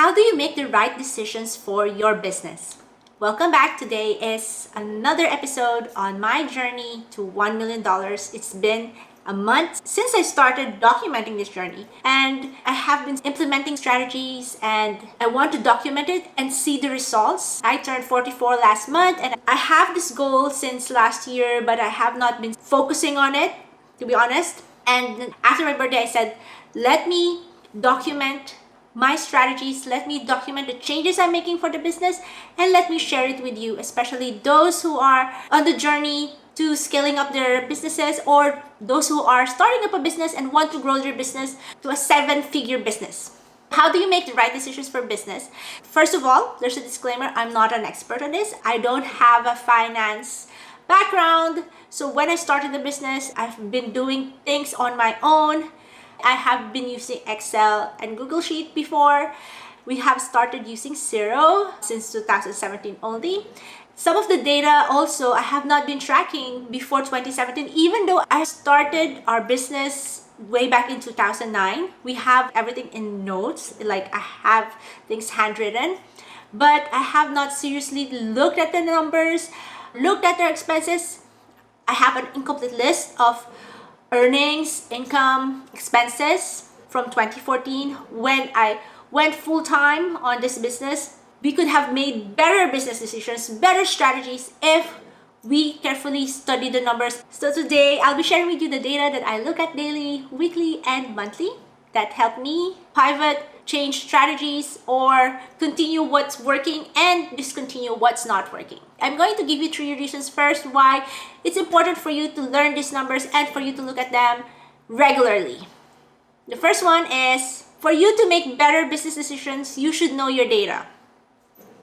How do you make the right decisions for your business? Welcome back. Today is another episode on my journey to $1 million. It's been a month since I started documenting this journey, and I have been implementing strategies, and I want to document it and see the results. I turned 44 last month, and I have this goal since last year, but I have not been focusing on it, to be honest. And after my birthday, I said, let me document my strategies, let me document the changes I'm making for the business, and let me share it with you, especially those who are on the journey to scaling up their businesses, or those who are starting up a business and want to grow their business to a 7-figure business. How do you make the right decisions for business? First of all, there's a disclaimer, I'm not an expert on this. I don't have a finance background. So when I started the business, I've been doing things on my own. I have been using Excel and Google Sheet before. We have started using Xero since 2017 only. Some of the data also I have not been tracking before 2017, even though I started our business way back in 2009. We have everything in notes, like I have things handwritten, but I have not seriously looked at the numbers, looked at their expenses. I have an incomplete list of earnings, income, expenses from 2014 when I went full-time on this business. We could have made better business decisions, better strategies if we carefully study the numbers. So today, I'll be sharing with you the data that I look at daily, weekly, and monthly that help me pivot, change strategies, or continue what's working and discontinue what's not working. I'm going to give you 3 reasons first why it's important for you to learn these numbers and for you to look at them regularly. The first one is, for you to make better business decisions, you should know your data.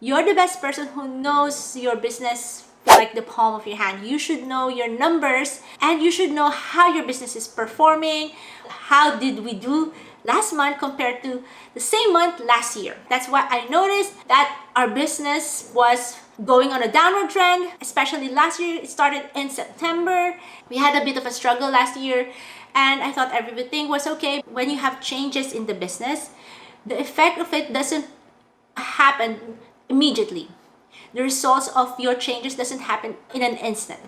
You're the best person who knows your business like the palm of your hand. You should know your numbers, and you should know how your business is performing. How did we do last month compared to the same month last year? That's why I noticed that our business was going on a downward trend, especially last year. It started in September. We had a bit of a struggle last year, and I thought everything was okay. When you have changes in the business, the effect of it doesn't happen immediately. The results of your changes doesn't happen in an instant.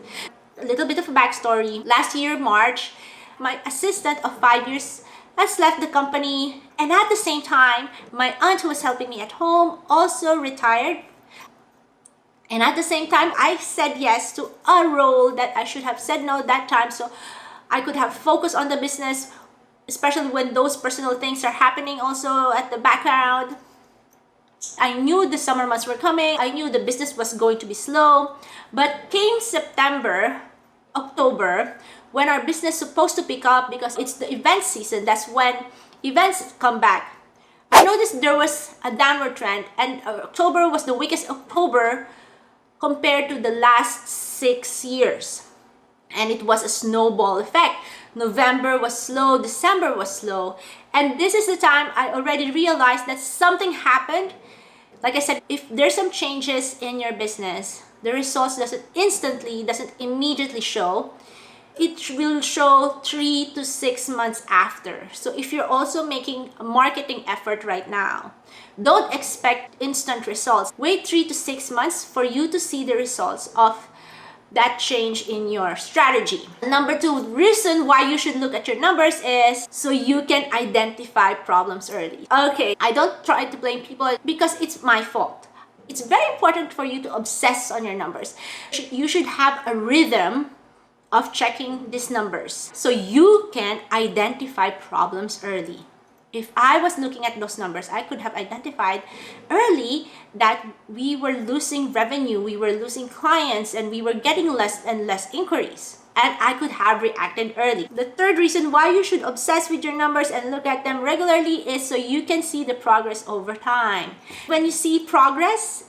A little bit of a backstory. Last year, March, my assistant of 5 years has left the company, and at the same time, my aunt who was helping me at home also retired. And at the same time, I said yes to a role that I should have said no that time, so I could have focused on the business, especially when those personal things are happening also at the background. I knew the summer months were coming. I knew the business was going to be slow. But came September, October, when our business is supposed to pick up because it's the event season. That's when events come back. I noticed there was a downward trend, and October was the weakest October compared to the last 6 years. And it was a snowball effect. November was slow, December was slow. And this is the time I already realized that something happened. Like I said, if there's some changes in your business, the results doesn't immediately show. It will show 3 to 6 months after. So if you're also making a marketing effort right now, don't expect instant results. Wait 3 to 6 months for you to see the results of that change in your strategy. Number 2 reason why you should look at your numbers is so you can identify problems early. Okay, I don't try to blame people because it's my fault. It's very important for you to obsess on your numbers. You should have a rhythm of checking these numbers so you can identify problems early. If I was looking at those numbers, I could have identified early that we were losing revenue, we were losing clients, and we were getting less and less inquiries. And I could have reacted early. The third reason why you should obsess with your numbers and look at them regularly is so you can see the progress over time. When you see progress,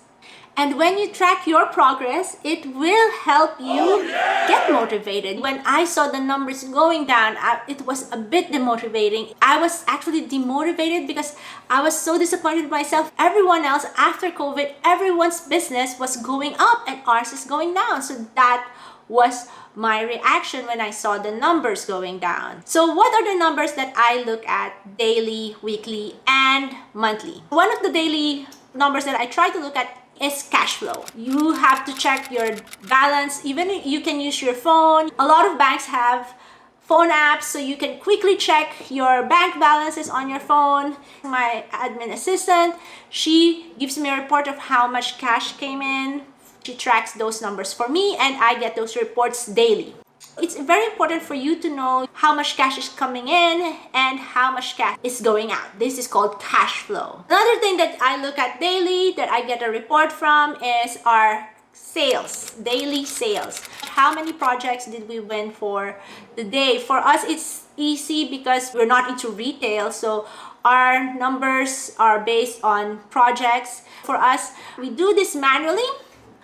and when you track your progress, it will help you get motivated. When I saw the numbers going down, it was a bit demotivating. I was actually demotivated because I was so disappointed with myself. Everyone else, after COVID, everyone's business was going up and ours is going down. So that was my reaction when I saw the numbers going down. So what are the numbers that I look at daily, weekly, and monthly? One of the daily numbers that I try to look at is cash flow. You have to check your balance. Even you can use your phone. A lot of banks have phone apps, so you can quickly check your bank balances on your phone. My admin assistant, she gives me a report of how much cash came in. She tracks those numbers for me, and I get those reports daily. It's very important for you to know how much cash is coming in and how much cash is going out. This is called cash flow. Another thing that I look at daily, that I get a report from, is our sales, daily sales. How many projects did we win for the day? For us, it's easy because we're not into retail, so our numbers are based on projects. For us, we do this manually.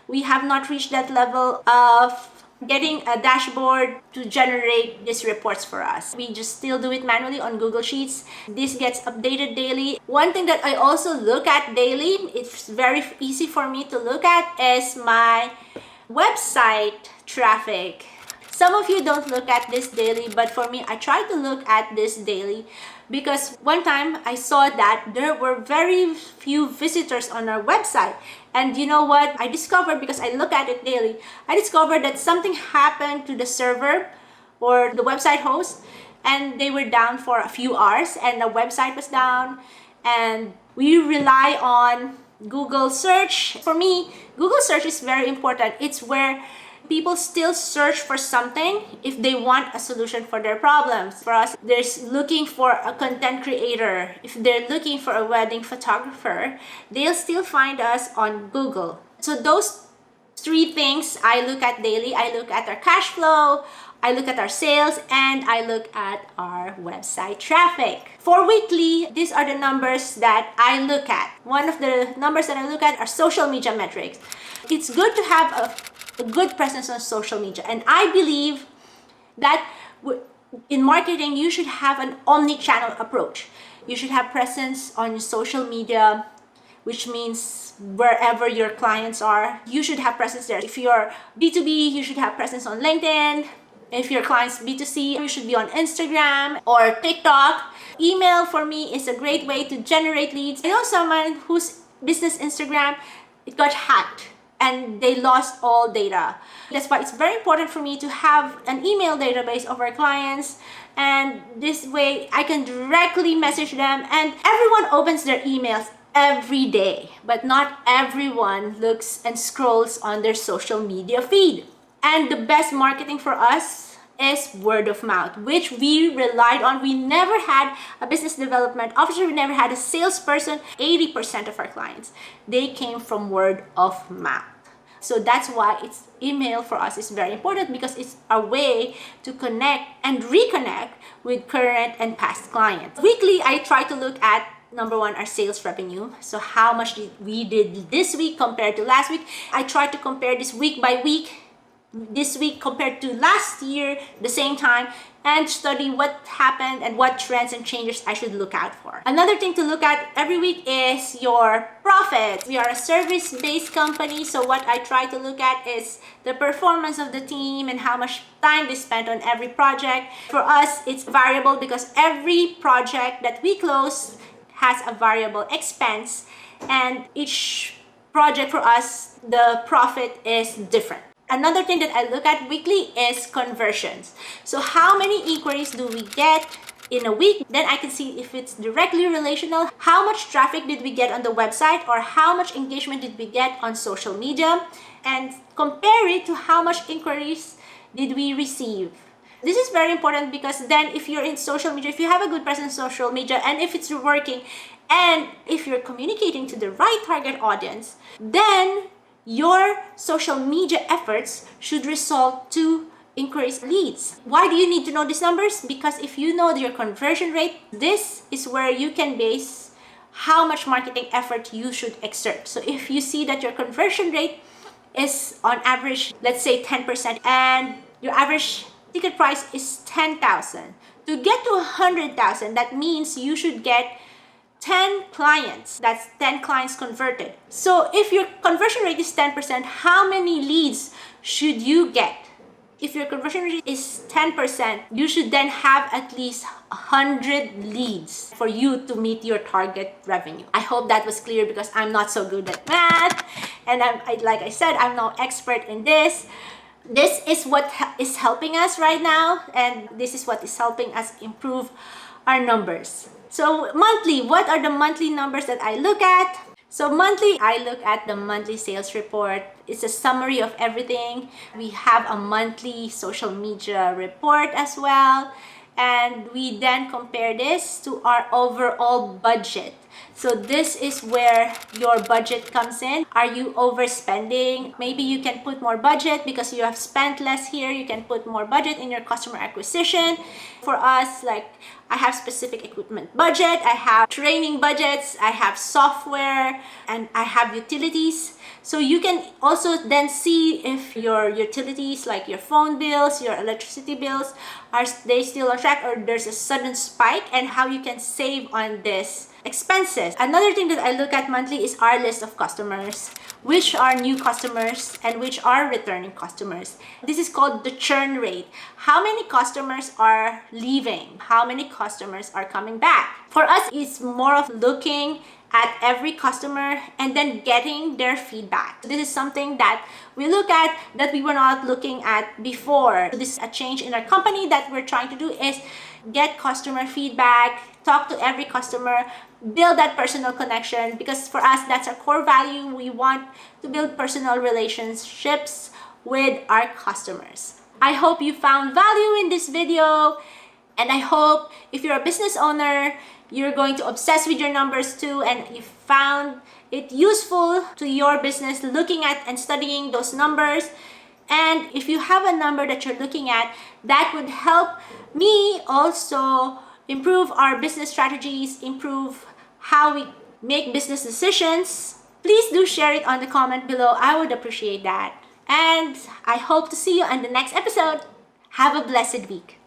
We have not reached that level of getting a dashboard to generate these reports for us. We just still do it manually on Google Sheets. This gets updated daily. One thing that I also look at daily, it's very easy for me to look at, is my website traffic. Some of you don't look at this daily, but for me, I try to look at this daily because one time I saw that there were very few visitors on our website. And you know what? I discovered, because I look at it daily, I discovered that something happened to the server or the website host, and they were down for a few hours, and the website was down. And we rely on Google search. For me, Google search is very important. It's where people still search for something if they want a solution for their problems. For us, there's looking for a content creator. If they're looking for a wedding photographer, they'll still find us on Google. So those three things I look at daily. I look at our cash flow, I look at our sales, and I look at our website traffic. For weekly, these are the numbers that I look at. One of the numbers that I look at are social media metrics. It's good to have a good presence on social media, and I believe that in marketing you should have an omni-channel approach. You should have presence on social media, which means wherever your clients are, you should have presence there. If you're B2B, you should have presence on LinkedIn. If your client's B2C, you should be on Instagram or TikTok. Email for me is a great way to generate leads. I know someone whose business Instagram, it got hacked and they lost all data. That's why it's very important for me to have an email database of our clients, and this way I can directly message them. And everyone opens their emails every day, but not everyone looks and scrolls on their social media feed. And the best marketing for us is word of mouth, which we relied on. We never had a business development officer, we never had a salesperson. 80% of our clients, they came from word of mouth. So that's why it's email for us is very important, because it's a way to connect and reconnect with current and past clients. Weekly, I try to look at number one, our sales revenue. So how much we did this week compared to last week. I try to compare this week by week, this week compared to last year, the same time, and study what happened and what trends and changes I should look out for. Another thing to look at every week is your profit. We are a service-based company, so what I try to look at is the performance of the team and how much time they spent on every project. For us, it's variable because every project that we close has a variable expense, and each project for us, the profit is different. Another thing that I look at weekly is conversions. So how many inquiries do we get in a week? Then I can see if it's directly relational. How much traffic did we get on the website, or how much engagement did we get on social media? And compare it to how much inquiries did we receive. This is very important because then if you're in social media, if you have a good presence on social media, and if it's working, and if you're communicating to the right target audience, then your social media efforts should result to increased leads. Why do you need to know these numbers? Because if you know your conversion rate, this is where you can base how much marketing effort you should exert. So if you see that your conversion rate is on average, let's say 10%, and your average ticket price is 10,000, to get to 100,000, that means you should get 10 clients. That's 10 clients converted. So if your conversion rate is 10%, how many leads should you get If your conversion rate is 10%, you should then have at least 100 leads for you to meet your target revenue. I hope that was clear because I'm not so good at math. And like I said, I'm no expert in this. This is what is helping us right now. And this is what is helping us improve our numbers. So monthly, what are the monthly numbers that I look at? So monthly, I look at the monthly sales report. It's a summary of everything. We have a monthly social media report as well. And we then compare this to our overall budget. So this is where your budget comes in. Are you overspending? Maybe you can put more budget because you have spent less here. You can put more budget in your customer acquisition. For us, like I have specific equipment budget, I have training budgets, I have software, and I have utilities. So you can also then see if your utilities like your phone bills, your electricity bills, are they still on track or there's a sudden spike, and how you can save on this expenses. Another thing that I look at monthly is our list of customers, which are new customers and which are returning customers. This is called the churn rate. How many customers are leaving? How many customers are coming back? For us, it's more of looking at every customer and then getting their feedback. This is something that we look at that we were not looking at before. This is a change in our company that we're trying to do, is get customer feedback, talk to every customer, build that personal connection, because for us, that's our core value. We want to build personal relationships with our customers. I hope you found value in this video, and I hope if you're a business owner, you're going to obsess with your numbers too, and you found it useful to your business looking at and studying those numbers. And if you have a number that you're looking at, that would help me also improve our business strategies, improve how we make business decisions. Please do share it on the comment below. I would appreciate that. And I hope to see you on the next episode. Have a blessed week.